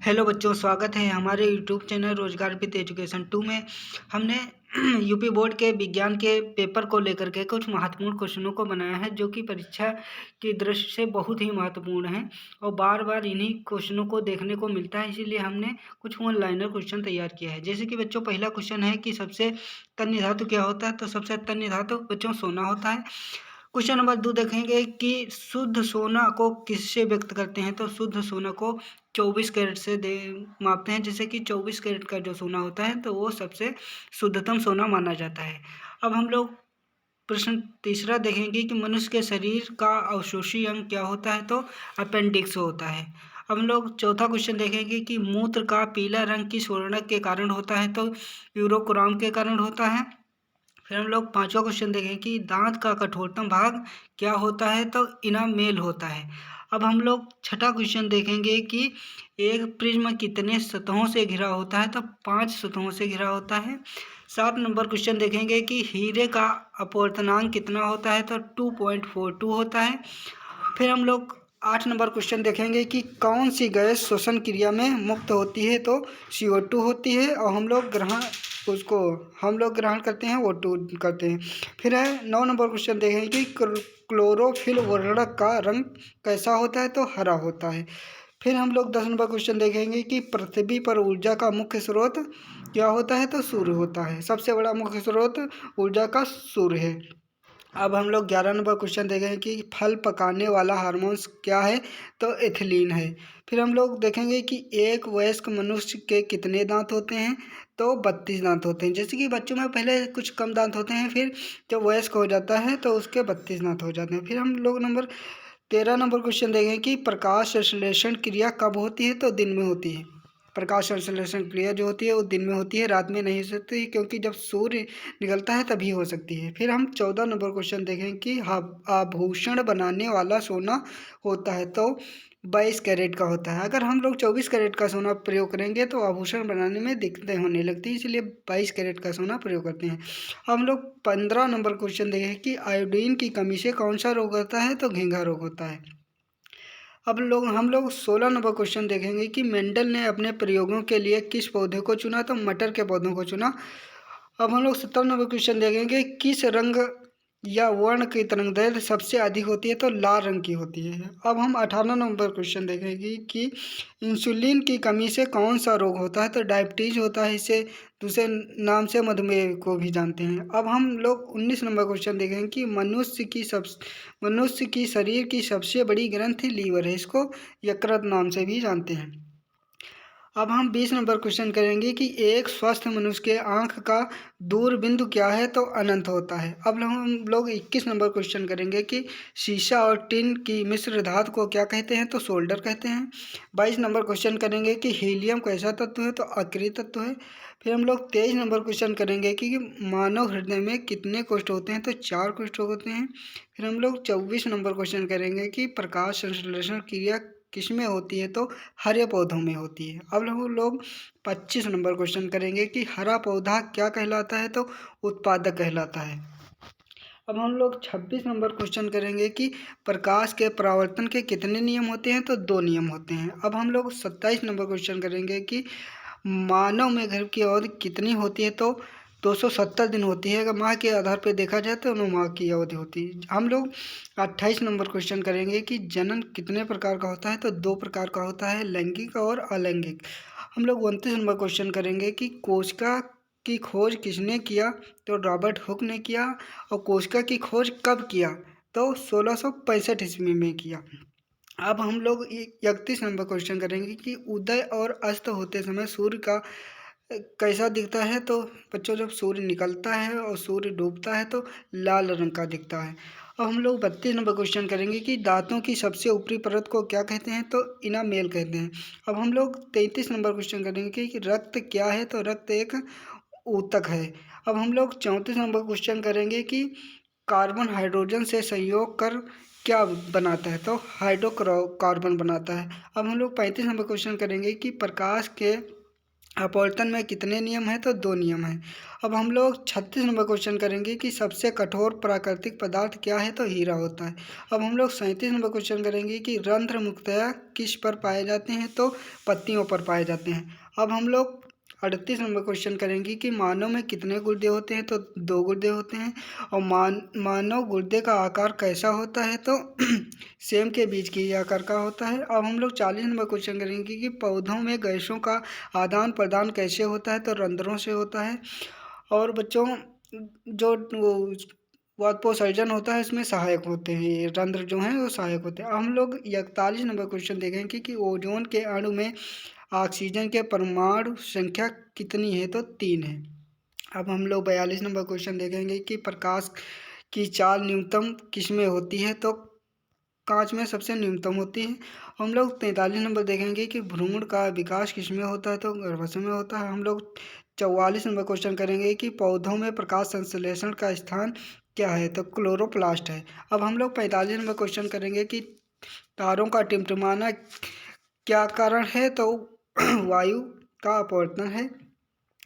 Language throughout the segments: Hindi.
हेलो बच्चों, स्वागत है हमारे यूट्यूब चैनल रोजगार विद एजुकेशन 2 में। हमने यूपी बोर्ड के विज्ञान के पेपर को लेकर के कुछ महत्वपूर्ण क्वेश्चनों को बनाया है, जो कि परीक्षा की दृष्टि से बहुत ही महत्वपूर्ण है और बार बार इन्हीं क्वेश्चनों को देखने को मिलता है। इसीलिए हमने कुछ वन लाइनर क्वेश्चन तैयार किया है। जैसे कि बच्चों, पहला क्वेश्चन है कि सबसे तन्य धातु क्या होता है। तो सबसे तन्य धातु बच्चों सोना होता है। क्वेश्चन नंबर 2 देखेंगे कि शुद्ध सोना को किससे व्यक्त करते हैं। तो शुद्ध सोना को 24 कैरेट से दे मापते हैं। जैसे कि 24 कैरेट का जो सोना होता है तो वो सबसे शुद्धतम सोना माना जाता है। अब हम लोग प्रश्न तीसरा देखेंगे कि मनुष्य के शरीर का अवशोषी अंग क्या होता है। तो अपेंडिक्स होता है। अब हम लोग चौथा क्वेश्चन देखेंगे कि मूत्र का पीला रंग किस वर्णक के कारण होता है। तो यूरोक्रोम के कारण होता है। फिर हम लोग पांचवा क्वेश्चन देखें कि दांत का कठोरतम भाग क्या होता है। तो इनामेल होता है। अब हम लोग छठा क्वेश्चन देखेंगे कि एक प्रिज्म कितने सतहों से घिरा होता है। तो 5 सतहों से घिरा होता है। 7 नंबर क्वेश्चन देखेंगे कि हीरे का अपवर्तनांक कितना होता है। तो 2.42 होता है। फिर हम लोग 8 नंबर क्वेश्चन देखेंगे कि कौन सी गैस श्वसन क्रिया में मुक्त होती है। तो CO2 होती है और हम लोग ग्रहण करते हैं, O2 करते हैं। फिर है 9 नंबर क्वेश्चन देखेंगे कि क्लोरोफिल वर्णक का रंग कैसा होता है। तो हरा होता है। फिर हम लोग 10 नंबर क्वेश्चन देखेंगे कि पृथ्वी पर ऊर्जा का मुख्य स्रोत क्या होता है। तो सूर्य होता है। सबसे बड़ा मुख्य स्रोत ऊर्जा का सूर्य है। अब हम लोग 11 नंबर क्वेश्चन देखेंगे कि फल पकाने वाला हार्मोन्स क्या है। तो एथिलीन है। फिर हम लोग देखेंगे कि एक वयस्क मनुष्य के कितने दांत होते हैं। तो 32 दांत होते हैं। जैसे कि बच्चों में पहले कुछ कम दांत होते हैं, फिर जब वयस्क हो जाता है तो उसके 32 दांत हो जाते हैं। फिर हम लोग 13 नंबर क्वेश्चन देखेंगे कि प्रकाश संश्लेषण क्रिया कब होती है। तो दिन में होती है। प्रकाश संश्लेषण क्रिया जो होती है वो दिन में होती है, रात में नहीं हो सकती, क्योंकि जब सूर्य निकलता है तभी हो सकती है। फिर हम 14 नंबर क्वेश्चन देखें कि आभूषण बनाने वाला सोना होता है। तो 22 कैरेट का होता है। अगर हम लोग 24 कैरेट का सोना प्रयोग करेंगे तो आभूषण बनाने में दिक्कतें होने लगती है, इसलिए 22 कैरेट का सोना प्रयोग करते हैं। हम लोग 15 नंबर क्वेश्चन देखें कि आयोडीन की कमी से कौन सा रोग होता है। तो घेंघा रोग होता है। अब हम लोग 16 नंबर क्वेश्चन देखेंगे कि मेंडल ने अपने प्रयोगों के लिए किस पौधे को चुना। तो मटर के पौधों को चुना। अब हम लोग 17 नंबर क्वेश्चन देखेंगे किस रंग या वर्ण की तरंगदैर्घ्य सबसे अधिक होती है। तो लाल रंग की होती है। अब हम 18 नंबर क्वेश्चन देखेंगे कि इंसुलिन की कमी से कौन सा रोग होता है। तो डायबिटीज होता है। इसे दूसरे नाम से मधुमेह को भी जानते हैं। अब हम लोग 19 नंबर क्वेश्चन देखेंगे कि मनुष्य की शरीर की सबसे बड़ी ग्रंथि लीवर है। इसको यकृत नाम से भी जानते हैं। अब हम 20 नंबर क्वेश्चन करेंगे कि एक स्वस्थ मनुष्य के आंख का दूर बिंदु क्या है। तो अनंत होता है। अब हम लोग 21 नंबर क्वेश्चन करेंगे कि शीशा और टिन की मिश्र धातु को क्या कहते हैं। तो सोल्डर कहते हैं। 22 नंबर क्वेश्चन करेंगे कि हीलियम कैसा तत्व है। तो अक्रिय तत्व है। फिर हम लोग 23 नंबर क्वेश्चन करेंगे कि मानव हृदय में कितने कोष्ठ होते हैं। तो 4 कोष्ठ होते हैं। फिर हम लोग 24 नंबर क्वेश्चन करेंगे कि प्रकाश संश्लेषण क्रिया किसमें होती है। तो हरे पौधों में होती है। अब हम लोग 25 नंबर क्वेश्चन करेंगे कि हरा पौधा क्या कहलाता है। तो उत्पादक कहलाता है। अब हम लोग 26 नंबर क्वेश्चन करेंगे कि प्रकाश के परावर्तन के कितने नियम होते हैं। तो 2 नियम होते हैं। अब हम लोग 27 नंबर क्वेश्चन करेंगे कि मानव में गर्भ की अवधि कितनी होती है। तो 270 दिन होती है। अगर माह के आधार पर देखा जाए तो 9 माह की अवधि होती है। हम लोग 28 नंबर क्वेश्चन करेंगे कि जनन कितने प्रकार का होता है। तो 2 प्रकार का होता है, लैंगिक और अलैंगिक। हम लोग 29 नंबर क्वेश्चन करेंगे कि कोशिका की खोज किसने किया। तो रॉबर्ट हुक ने किया। और कोशिका की खोज कब किया। तो 1665 ईस्वी में किया। अब हम लोग 31 नंबर क्वेश्चन करेंगे कि उदय और अस्त होते समय सूर्य का कैसा दिखता है। तो बच्चों, जब सूर्य निकलता है और सूर्य डूबता है तो लाल रंग का दिखता है। अब हम लोग 32 नंबर क्वेश्चन करेंगे कि दांतों की सबसे ऊपरी परत को क्या कहते हैं। तो इनामेल कहते हैं। अब हम लोग 33 नंबर क्वेश्चन करेंगे कि रक्त क्या है। तो रक्त एक ऊतक है। अब हम लोग 34 नंबर क्वेश्चन करेंगे कि कार्बन हाइड्रोजन से संयोग कर क्या बनाता है। तो हाइड्रोकार्बन बनाता है। अब हम लोग 35 नंबर क्वेश्चन करेंगे कि प्रकाश के अपवर्तन में कितने नियम हैं? तो 2 नियम हैं। अब हम लोग 36 नंबर क्वेश्चन करेंगे कि सबसे कठोर प्राकृतिक पदार्थ क्या है? तो हीरा होता है। अब हम लोग 37 नंबर क्वेश्चन करेंगे कि रंध्र मुख्यतः किस पर पाए जाते हैं? तो पत्तियों पर पाए जाते हैं। अब हम लोग 38 नंबर क्वेश्चन करेंगे कि मानव में कितने गुर्दे होते हैं? तो 2 गुर्दे होते हैं। और मानव गुर्दे का आकार कैसा होता है? तो सेम के बीज के आकार का होता है। अब हम लोग 40 नंबर क्वेश्चन करेंगे कि पौधों में गैसों का आदान प्रदान कैसे होता है? तो रंध्रों से होता है। और बच्चों, जो वो वाष्पोत्सर्जन होता है इसमें सहायक होते हैं, ये रंध्र जो हैं वो सहायक होते हैं। अब हम लोग 41 नंबर क्वेश्चन देखेंगे कि ओजोन के अणु में ऑक्सीजन के परमाणु संख्या कितनी है? तो 3 है। अब हम लोग 42 नंबर क्वेश्चन देखेंगे कि प्रकाश की चाल न्यूनतम किसमें होती है? तो कांच में सबसे न्यूनतम होती है। हम लोग 43 नंबर देखेंगे कि भ्रूण का विकास किसमें होता है? तो गर्भाशय में होता है। हम लोग 44 नंबर क्वेश्चन करेंगे कि पौधों में प्रकाश संश्लेषण का स्थान क्या है? तो क्लोरोप्लास्ट है। अब हम लोग 45 नंबर क्वेश्चन करेंगे कि तारों का टिमटिमाना क्या कारण है? तो वायु का अपवर्तन है।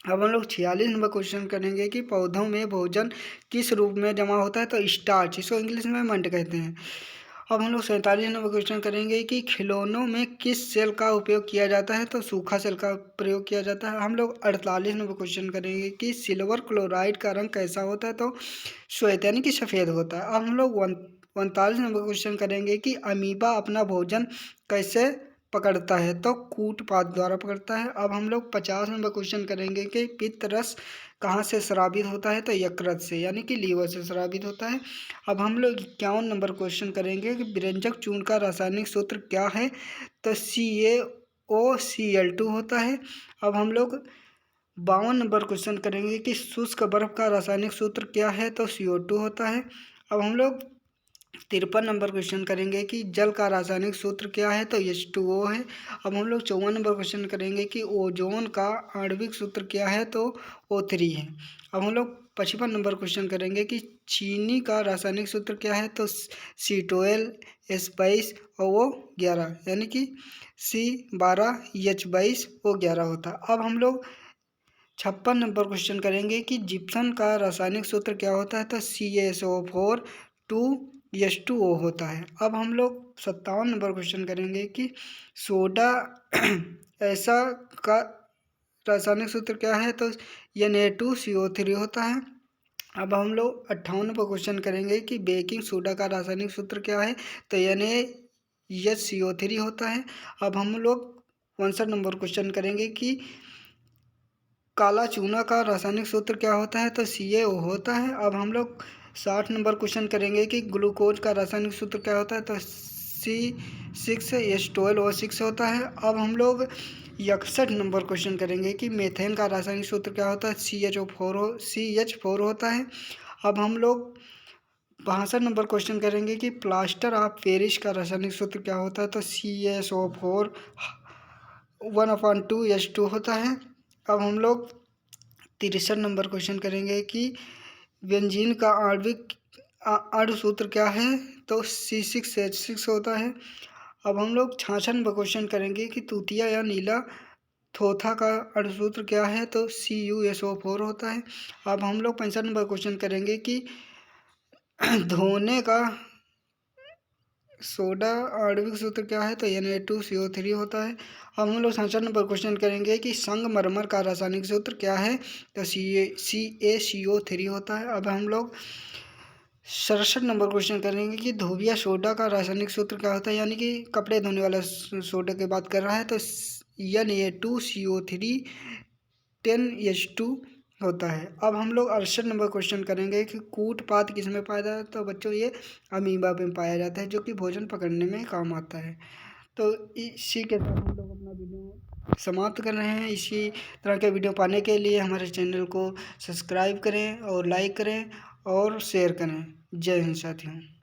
अब हम लोग 46 नंबर क्वेश्चन करेंगे कि पौधों में भोजन किस रूप में जमा होता है? तो स्टार्च, इसको इंग्लिश में मंड कहते हैं। अब हम लोग 47 नंबर क्वेश्चन करेंगे कि खिलौनों में किस सेल का उपयोग किया जाता है? तो सूखा सेल का प्रयोग किया जाता है। हम लोग 48 नंबर क्वेश्चन करेंगे कि सिल्वर क्लोराइड का रंग कैसा होता है? तो श्वेत यानी कि सफ़ेद होता है। अब हम लोग 49 नंबर क्वेश्चन करेंगे कि अमीबा अपना भोजन कैसे पकड़ता है? तो कूटपाद द्वारा पकड़ता है। अब हम लोग 50 नंबर क्वेश्चन करेंगे कि पित्त रस कहाँ से स्रावित होता है? तो यकृत से यानी कि लीवर से स्रावित होता है। अब हम लोग 51 नंबर क्वेश्चन करेंगे कि व्यंजक चूर्ण का रासायनिक सूत्र क्या है? तो CaOCl2 होता है। अब हम लोग 52 नंबर क्वेश्चन करेंगे कि शुष्क बर्फ का रासायनिक सूत्र क्या है? तो CO2 होता है। अब हम लोग 53 नंबर क्वेश्चन करेंगे कि जल का रासायनिक सूत्र क्या है? तो H2O है। अब हम लोग 54 नंबर क्वेश्चन करेंगे कि ओजोन का आणविक सूत्र क्या है? तो O3 है। अब हम लोग 55 नंबर क्वेश्चन करेंगे कि चीनी का रासायनिक सूत्र क्या है? तो C12H22 और O11 यानी कि C12H22O11 होता है। अब हम लोग 56 नंबर क्वेश्चन करेंगे कि जिप्सम का रासायनिक सूत्र क्या होता है? तो CaSO4 2H2O होता है। अब हम लोग 57 नंबर क्वेश्चन करेंगे कि सोडा ऐसा का रासायनिक सूत्र क्या है? तो Na2CO3 होता है। अब हम लोग 58 नंबर क्वेश्चन करेंगे कि बेकिंग सोडा का रासायनिक सूत्र क्या है? तो NaHCO3 होता है। अब हम लोग 59 नंबर क्वेश्चन करेंगे कि काला चूना का रासायनिक सूत्र क्या होता है? तो CaO होता है। अब हम लोग 60 नंबर क्वेश्चन करेंगे कि ग्लूकोज का रासायनिक सूत्र क्या होता है? तो C6H12O6 होता है। अब हम लोग 61 नंबर क्वेश्चन करेंगे कि मेथेन का रासायनिक सूत्र क्या होता है? CH4 होता है। अब हम लोग 62 नंबर क्वेश्चन करेंगे कि प्लास्टर ऑफ पेरिस का रासायनिक सूत्र क्या होता है? तो CaSO4 1/2H2 होता है। अब हम लोग 63 नंबर क्वेश्चन करेंगे कि बेंजीन का आणविक अणु सूत्र क्या है? तो C6H6 होता है। अब हम लोग 66 नंबर क्वेश्चन करेंगे कि तूतिया या नीला थोथा का अणु सूत्र क्या है? तो CuSO4 होता है। अब हम लोग 65 नंबर क्वेश्चन करेंगे कि धोने का सोडा आणविक सूत्र क्या है? तो Na2CO3 होता है। अब हम लोग 67 नंबर क्वेश्चन करेंगे कि संगमरमर का रासायनिक सूत्र क्या है? तो CaCO3 होता है। अब हम लोग 67 नंबर क्वेश्चन करेंगे कि धोबिया सोडा का रासायनिक सूत्र क्या होता है? यानी कि कपड़े धोने वाला सोडा की बात कर रहा है। तो Na2CO3 10H2 होता है। अब हम लोग 68 नंबर क्वेश्चन करेंगे कि कूटपाद किस में पाया जाता है? तो बच्चों ये अमीबा में पाया जाता है, जो कि भोजन पकड़ने में काम आता है। तो इसी के साथ हम लोग अपना वीडियो समाप्त कर रहे हैं। इसी तरह के वीडियो पाने के लिए हमारे चैनल को सब्सक्राइब करें और लाइक करें और शेयर करें। जय हिंद साथियों।